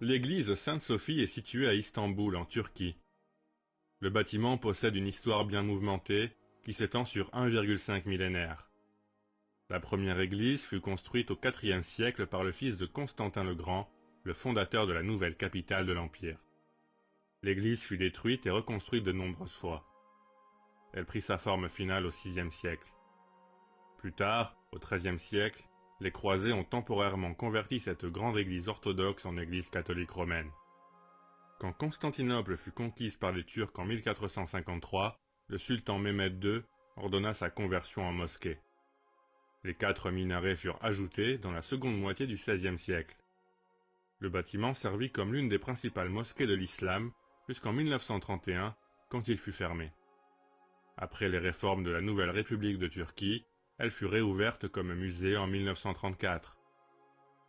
L'église Sainte-Sophie est située à Istanbul, en Turquie. Le bâtiment possède une histoire bien mouvementée qui s'étend sur 1,5 millénaire. La première église fut construite au IVe siècle par le fils de Constantin le Grand, le fondateur de la nouvelle capitale de l'Empire. L'église fut détruite et reconstruite de nombreuses fois. Elle prit sa forme finale au VIe siècle. Plus tard, au XIIIe siècle, les croisés ont temporairement converti cette grande église orthodoxe en église catholique romaine. Quand Constantinople fut conquise par les Turcs en 1453, le sultan Mehmed II ordonna sa conversion en mosquée. Les 4 minarets furent ajoutés dans la seconde moitié du XVIe siècle. Le bâtiment servit comme l'une des principales mosquées de l'islam jusqu'en 1931, quand il fut fermé. Après les réformes de la nouvelle République de Turquie, elle fut réouverte comme musée en 1934.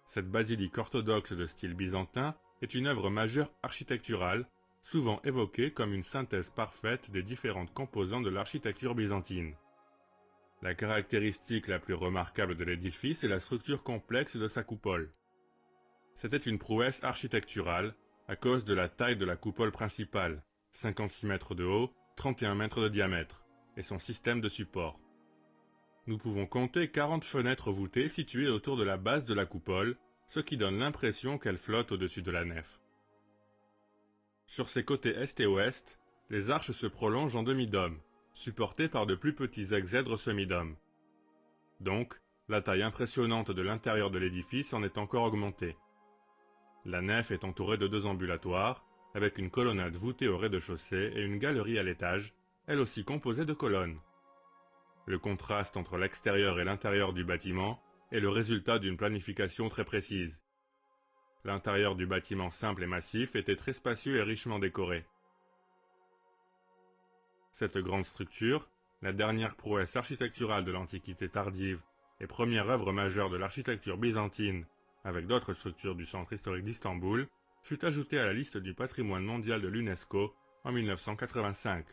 Cette basilique orthodoxe de style byzantin est une œuvre majeure architecturale, souvent évoquée comme une synthèse parfaite des différentes composantes de l'architecture byzantine. La caractéristique la plus remarquable de l'édifice est la structure complexe de sa coupole. C'était une prouesse architecturale à cause de la taille de la coupole principale, 56 mètres de haut, 31 mètres de diamètre, et son système de support. Nous pouvons compter 40 fenêtres voûtées situées autour de la base de la coupole, ce qui donne l'impression qu'elle flotte au-dessus de la nef. Sur ses côtés est et ouest, les arches se prolongent en demi-dôme, supportées par de plus petits exèdres semi-dômes. Donc, la taille impressionnante de l'intérieur de l'édifice en est encore augmentée. La nef est entourée de 2 ambulatoires, avec une colonnade voûtée au rez-de-chaussée et une galerie à l'étage, elle aussi composée de colonnes. Le contraste entre l'extérieur et l'intérieur du bâtiment est le résultat d'une planification très précise. L'intérieur du bâtiment simple et massif était très spacieux et richement décoré. Cette grande structure, la dernière prouesse architecturale de l'Antiquité tardive et première œuvre majeure de l'architecture byzantine, avec d'autres structures du centre historique d'Istanbul, fut ajoutée à la liste du patrimoine mondial de l'UNESCO en 1985.